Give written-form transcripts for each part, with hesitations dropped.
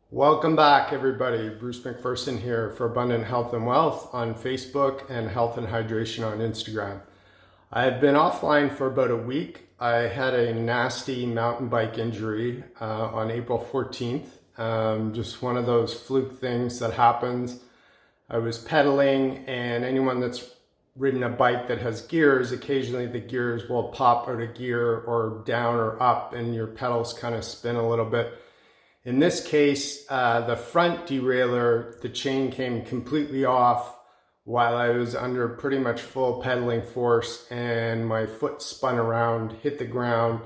Welcome back, everybody. Bruce McPherson here for Abundant Health and Wealth on Facebook and Health and Hydration on Instagram. I've been offline for about a week. I had a nasty mountain bike injury on April 14th. Just one of those fluke things that happens. I was pedaling, and anyone that's ridden a bike that has gears, occasionally the gears will pop out of gear or down or up, and your pedals kind of spin a little bit. In this case, the front derailleur, the chain came completely off while I was under pretty much full pedaling force, and my foot spun around, hit the ground,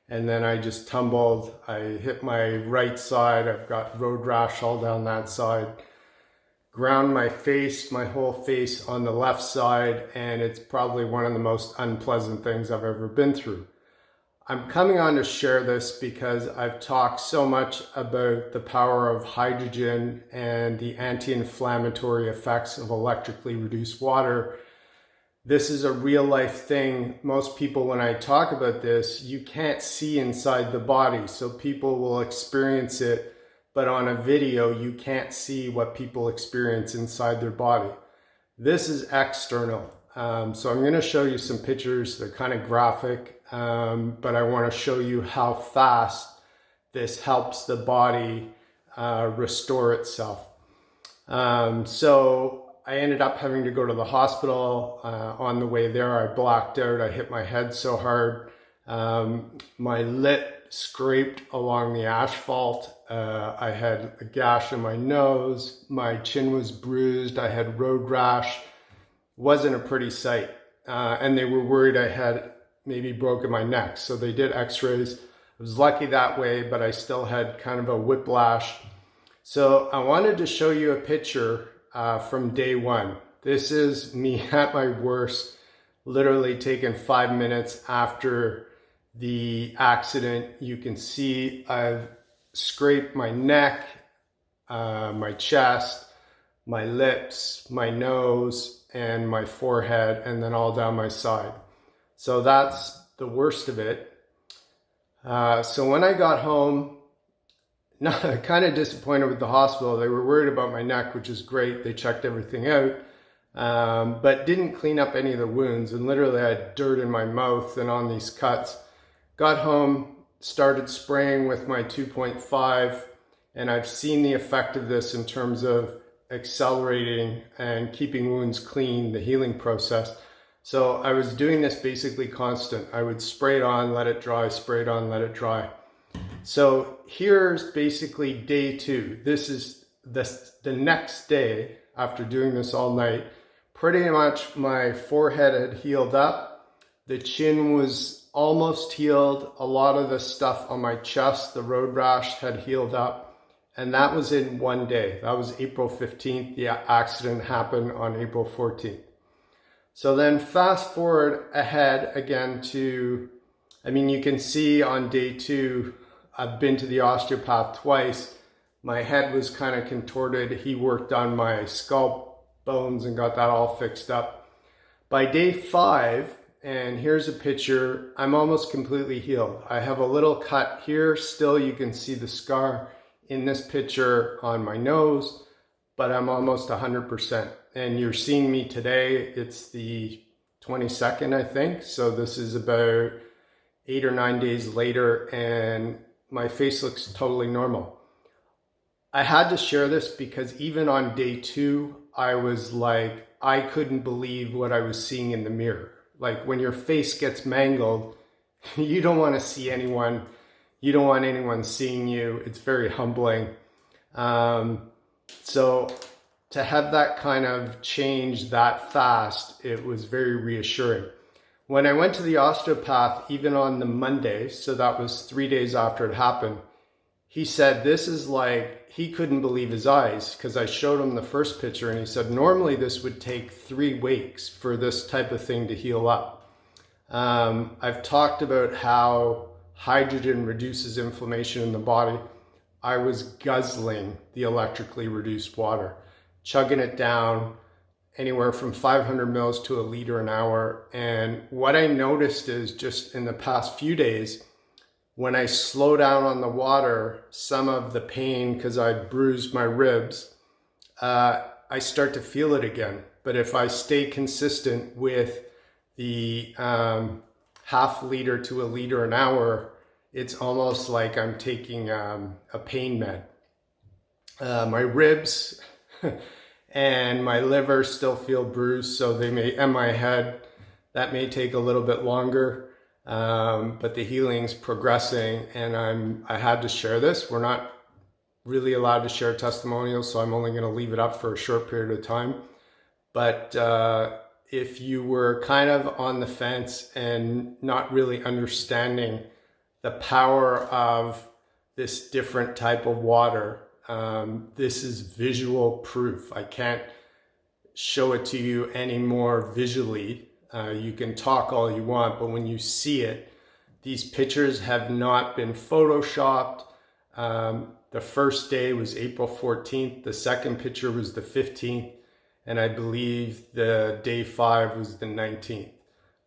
and then I just tumbled. I hit my right side. I've got road rash all down that side. Ground my face, my whole face on the left side, and it's probably one of the most unpleasant things I've ever been through. I'm coming on to share this because I've talked so much about the power of hydrogen and the anti-inflammatory effects of electrically reduced water. This is a real life thing. Most people, when I talk about this, you can't see inside the body, so people will experience it, but on a video, you can't see what people experience inside their body. This is external. So I'm going to show you some pictures. They're kind of graphic, but I want to show you how fast this helps the body restore itself. So I ended up having to go to the hospital. On the way there, I blacked out. I hit my head so hard. My lip scraped along the asphalt. I had a gash in my nose. My chin was bruised. I had road rash. Wasn't a pretty sight, and they were worried I had maybe broken my neck, so they did x-rays. I was lucky that way, but I still had kind of a whiplash. So I wanted to show you a picture from day one. This is me at my worst, literally taken 5 minutes after the accident. You can see I've scraped my neck, my chest, my lips, my nose, and my forehead, and then all down my side. So that's the worst of it. So when I got home, kind of disappointed with the hospital. They were worried about my neck, which is great. They checked everything out, but didn't clean up any of the wounds. And literally I had dirt in my mouth and on these cuts. Got home, started spraying with my 2.5, and I've seen the effect of this in terms of accelerating and keeping wounds clean, the healing process. So I was doing this basically constant. I would spray it on, let it dry, spray it on, let it dry. So here's basically day two. This is the next day after doing this all night. Pretty much my forehead had healed up. The chin was almost healed. A lot of the stuff on my chest, the road rash, had healed up. And that was in one day. That was April 15th. The accident happened on April 14th. So then fast forward ahead again to, you can see on day two, I've been to the osteopath twice. My head was kind of contorted. He worked on my skull bones and got that all fixed up. By day 5, and here's a picture, I'm almost completely healed. I have a little cut here. Still, you can see the scar in this picture on my nose, but I'm almost 100%. And you're seeing me today. It's the 22nd, I think. So this is about 8 or 9 days later, and my face looks totally normal. I had to share this because even on day 2, I was like, I couldn't believe what I was seeing in the mirror. Like when your face gets mangled, you don't want to see anyone. You don't want anyone seeing you. It's very humbling. So to have that kind of change that fast, it was very reassuring. When I went to the osteopath, even on the Monday, so that was 3 days after it happened, he said this is like, he couldn't believe his eyes because I showed him the first picture, and he said normally this would take 3 weeks for this type of thing to heal up. I've talked about how hydrogen reduces inflammation in the body. I was guzzling the electrically reduced water, chugging it down anywhere from 500 mils to a liter an hour. And what I noticed is just in the past few days, When I slow down on the water, some of the pain, because I bruised my ribs, I start to feel it again. But if I stay consistent with the half liter to a liter an hour, it's almost like I'm taking a pain med. My ribs and my liver still feel bruised, so they may, and my head, that may take a little bit longer, but the healing's progressing, and I had to share this. We're not really allowed to share testimonials, so I'm only going to leave it up for a short period of time. But if you were kind of on the fence and not really understanding the power of this different type of water, this is visual proof. I can't show it to you any more visually. You can talk all you want, but when you see it, these pictures have not been photoshopped. The first day was April 14th. The second picture was the 15th. And I believe the day 5 was the 19th.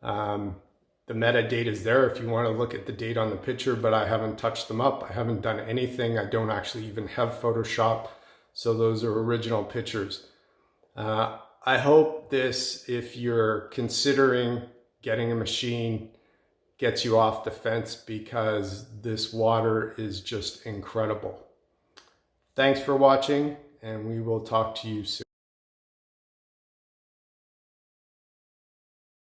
The metadata is there if you want to look at the date on the picture, but I haven't touched them up. I haven't done anything. I don't actually even have Photoshop. So those are original pictures. I hope this, if you're considering getting a machine, gets you off the fence, because this water is just incredible. Thanks for watching, and we will talk to you soon.